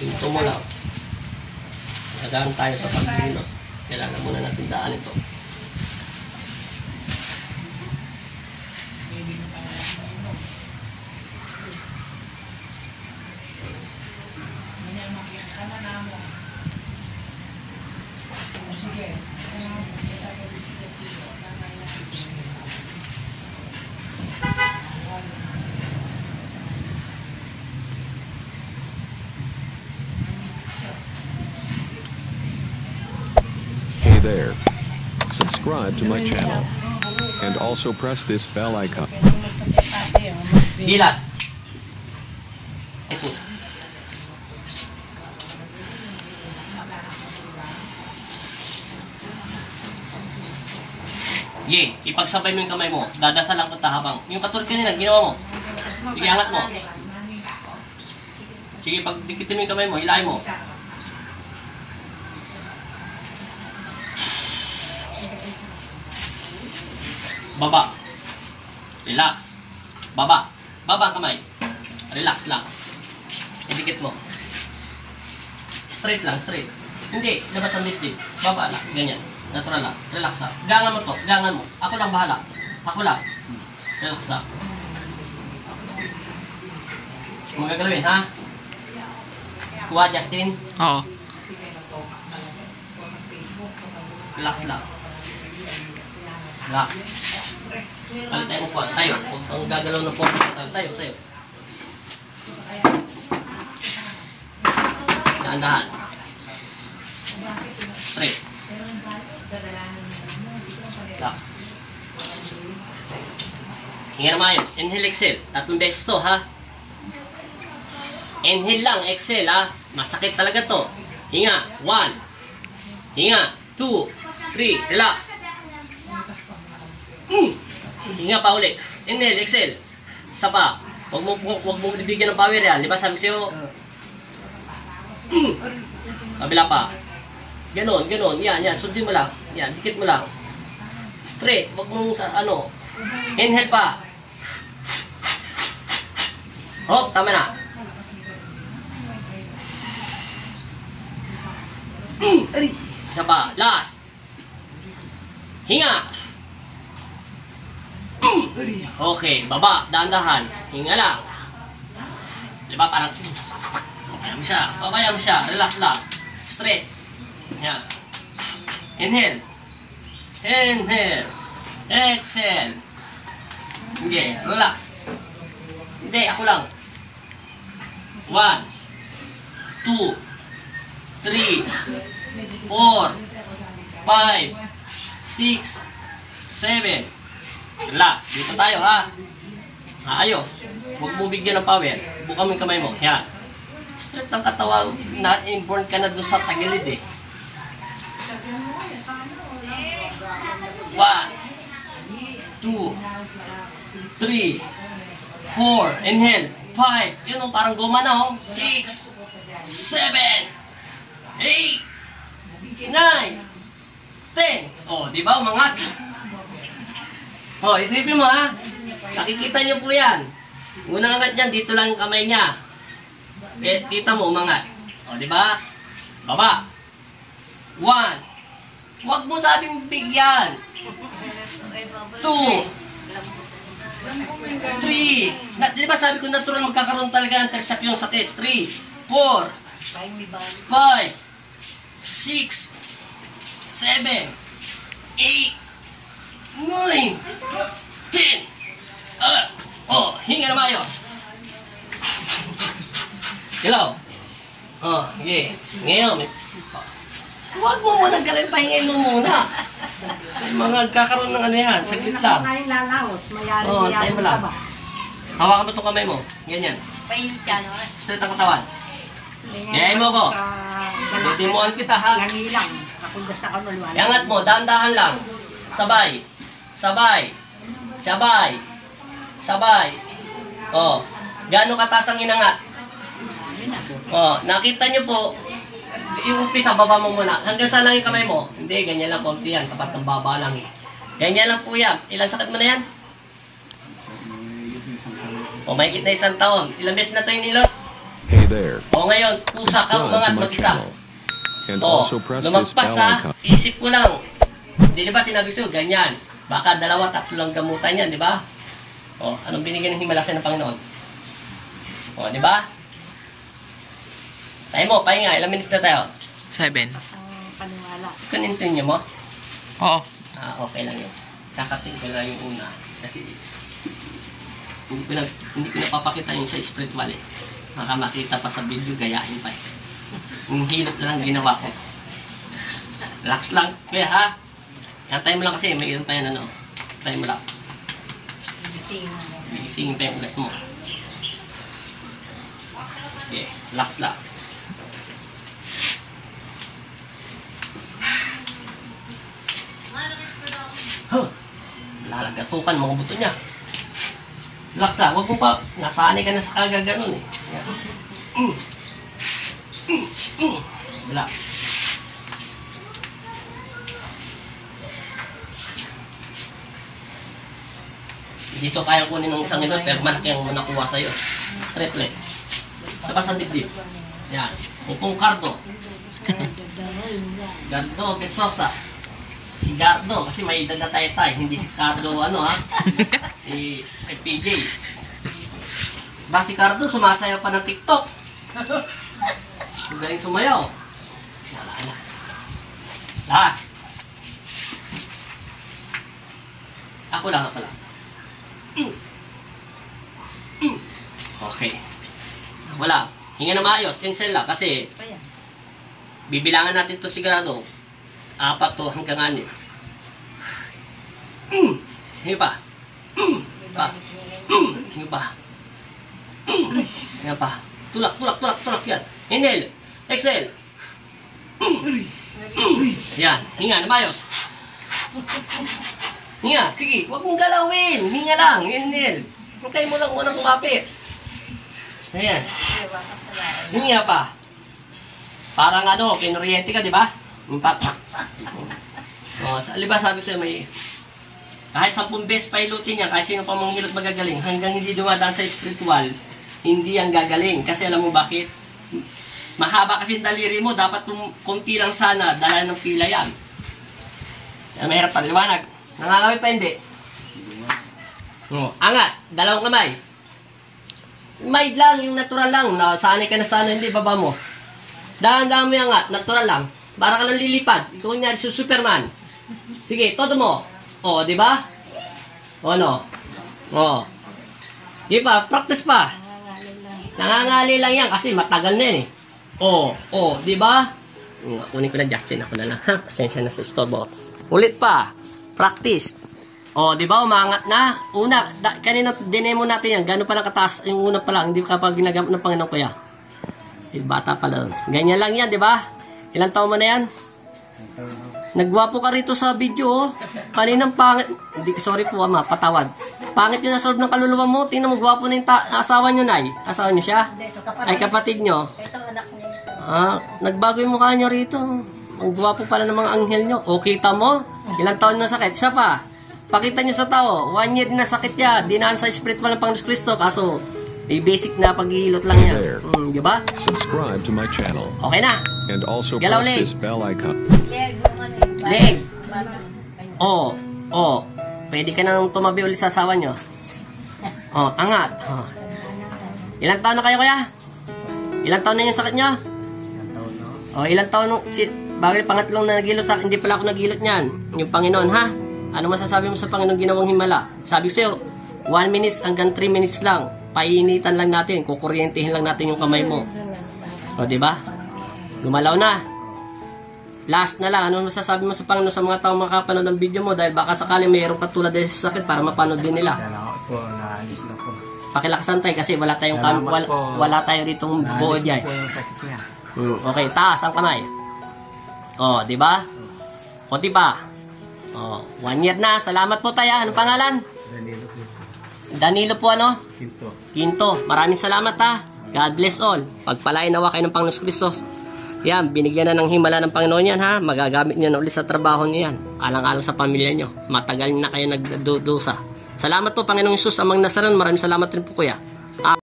Pinto mo lang. Nagaan tayo sa pagpilot. Kailangan muna natin daan ito. Hey there. Subscribe to my channel. And also press this bell icon. Dilat. Isu. Sige, ipagsabay mo yung kamay mo. Dadasalan ko habang. Yung katulad kanina, ginawa mo. Sige, angat mo. Sige, pag dikitin mo yung kamay mo, hilahin mo. Baba. Relax. Baba. Baba ang kamay. Relax lang. Idikit mo. Straight lang, straight. Hindi, labas ang dibdib. Baba lang, ganyan. Natural lang. Relax lang. Gangan mo to, gangan mo. Ako lang bahala. Ako lang. Relax lang. Kung magagalawin, ha? Kuha, Justin. Oo. Relax lang. Relax. Balik tayo upuan. Tayo. Huwag kang gagalaw ng porto. Tayo. Dahan-dahan. Straight. Relax. Hinga na maayos. Inhale, exhale. 3 beses to, ha? Inhale lang, exhale, ha? Masakit talaga to. Hinga. 1. Hinga. 2. 3. Relax. Hinga pa ulit. Inhale, exhale. Isa pa. Huwag mo bibigyan ng power yan. Di ba sabi ko sa'yo? Kabila pa. Ganon. Yan. Sundin mo lang. Yan, dikit mo lang. Straight. Huwag mong ano. Inhale pa. Hop, tama na. Isa pa. Last. Hinga. Okay, baba, dahan-dahan. Hinga lang. Diba parang babaya mo siya, relax lang. Straight. Yan. Inhale. Exhale. Hindi, relax. Hindi, ako lang. 1 2 3 4 5 6 7. Relax. Dito tayo, ha? Ayos. Huwag mo bigyan ng power. Buka mo yung kamay mo. Yan. Straight ang katawan. Na-inborn ka na doon sa tagilid, eh. 1 2 3 4. Inhale. 5. Yun, parang goma na, oh. 6 7 8 9 10. Oh, di ba? Umangat. Oh, isipin mo, ha? Nakikita niyo po yan. Unang angat niyan, dito lang yung kamay niya. Eh, kita mo, umangat. O, di ba? Baba. 1. Huwag mo sabing bigyan. 2. 3. Di ba sabi ko natural magkakaroon talaga ng tersyak yung sakit. 3. 4. 5. 6. 7. 8. 9, 10. Hinga na maayos. Hello. Okay. Ngayon, huwag mo muna galay, pahingin mo muna. Mga kakaroon ng ano yan, saglit lang. Tayo mo lang. Hawakan mo itong kamay mo. Ganyan. Straight ang katawan. Gayahin mo ko. Didimuan kita, ha? Iangat mo, dahan-dahan lang. Sabay. Oh, gaano kataas ang inangat? Oh, nakita nyo po, yung umpisa, baba mo muna. Hanggang saan lang yung kamay mo? Hindi, ganyan lang, konti yan. Tapat ng baba lang, eh. Ganyan lang po yan. Ilang sakit mo na yan? O, mahigit na 1 taon. Ilang beses na ito yung nilot? Hey there. O ngayon, pusa kang Subscribe umangat to my mag-isa. channel. And O, also press this lumagpas bell ha. icon. Isip ko lang. Di ba sinabi ko, ganyan. Baka 2, 3 lang gamutan yan, di ba? O, anong binigyan ng himala sa'yo ng Panginoon? O, di ba? Tayo mo, pahinga. Ilang minutes na tayo? 7. Paniwala. Continue mo? Oo. Okay lang yun. Kakating ko lang yung una. Kasi, hindi ko napapakita yun sa spiritual eh. Baka makita pa sa video, gayahin pa eh. Yung hilot lang ginawa ko. Relax lang. Kaya ha? Antay mo lang kasi, may ilan pa yan ano. Antay mo lang. Igisingin pa yung ulat mo. Okay, relax lang. Huh! Lalagatukan mga buto niya. Relax lang. Huwag mo pa. Nasanay ka na sa kagaganon eh. Yan. Relax. Dito kaya kunin ng isang ilot, pero malaki ang nakuha sa'yo. Straight leg. Labas ang dibdib. Yan. Upong kardo. Gardo, Pesosa. Si Gardo, kasi may edad na tayo-tayo. Hindi si Cardo, ano ha? Si PJ. Ba si Cardo, sumasayaw pa ng TikTok. Magaling sumayaw. Wala na. Last. Ako lang nga pala. Okay. Wala. Hinga na maayos. Yung sila. Kasi bibilangan natin to sigurado. 4 to hanggang 6. Sige pa. Sige pa. Sige pa. Tulak, tulak, tulak, tulak yan. Inhale. Exhale. Yan. Hinga na maayos. Hinga. Sige. Huwag mong galawin. Hinga lang. Inhale. Hintay mo lang unang kumapit. Ayan. Hinga pa. Parang ano, kinuryente ka, di ba? Diba sabi ko sa'yo, may kahit 10 beses pa ilutin yan, kahit sino pa mong hilot magagaling, hanggang hindi dumadaan sa spiritual, hindi yan gagaling. Kasi alam mo bakit? Mahaba kasi yung daliri mo, dapat kunti lang sana, dala ng pila yan. Yan, mahirap pa, liwanag. Nangangawit pa hindi. Angat, 2 kamay. Mild lang, yung natural lang. Sanay ka na sana, hindi baba mo. Dahan-dahan mo yung angat, natural lang. Para ka lang lilipad. Ikaw kunyari si Superman. Sige, todo mo. O, di ba? O, no? O. Di ba? Practice pa. Nangangali lang yan kasi matagal na yan eh. O, di ba? Kunin ko na Justin. Ako na lang. Ha? Pasensya na sa istorbo. Ulit pa. Practice. O, di ba? Umangat na. Una, kanina dinemo natin yan. Gano'n pa lang kataas. Yung una pa lang. Hindi ka pa ginagamit ng Panginoon Kuya. Bata pa lang. Ganyan lang yan, di ba? Ilang taon mo na yan? Nagwapo ka rito sa video, oh. Kaninang pangit. Sorry po, ama, patawad. Pangit yung nasa loob ng kaluluwa mo. Tingnan mo, gwapo na yung asawa nyo, Nay. Asawa nyo siya? Ay, kapatid nyo. Nagbago yung mukha nyo rito. Ang gwapo pala ng mga anghel nyo. O, kita mo? Ilang taon na sakit? Isa pa. Pakita nyo sa tao. 1 year na sakit yan. Dinaan sa spiritual ng Panginoon Kristo. Kaso, basic na paghihilot lang yan. Diba? Subscribe to my channel. Okay na. And also Galaw press leg. this bell icon. Leg. Pwede ka nang tumabi ulit sa asawa nyo. Angat. Ilang taon na kayo, Kuya? Ilang taon na yung sakit nyo? Ilang taon nung... Bagay, pangatlong na nagilot sa akin. Hindi pala ako nagilot niyan. Yung Panginoon, ha? Ano masasabi mo sa Panginoon ginawang himala? Sabi ko sa'yo, 1 minutes hanggang 3 minutes lang. Painitan lang natin, kukuryentihin lang natin yung kamay mo. Diba? Gumalaw na. Last na lang, ano masasabi mo sa Panginoon sa mga taong makapanood ng video mo dahil baka sakaling mayroong katulad din sa sakit para mapanood din nila. Salamat po, naalis na po. Pakilakasan tayo kasi wala tayong wala tayo ritong buo Naalis diyan. na po yung sakit niya. Okay, taas ang kamay. Di ba? Konti pa. 1 year na. Salamat po tayo. Anong pangalan? Danilo po. Danilo po ano? Quinto. Maraming salamat ha. God bless all. Pagpalain nawa kayo ng Panginoon Kristo. Yan, binigyan na ng himala ng Panginoon yan ha. Magagamit niyo na ulit sa trabaho niyo yan. Alang-alang sa pamilya niyo. Matagal na kayo nagdudusa. Salamat po Panginoong Jesus amang Nazaret. Maraming salamat rin po Kuya.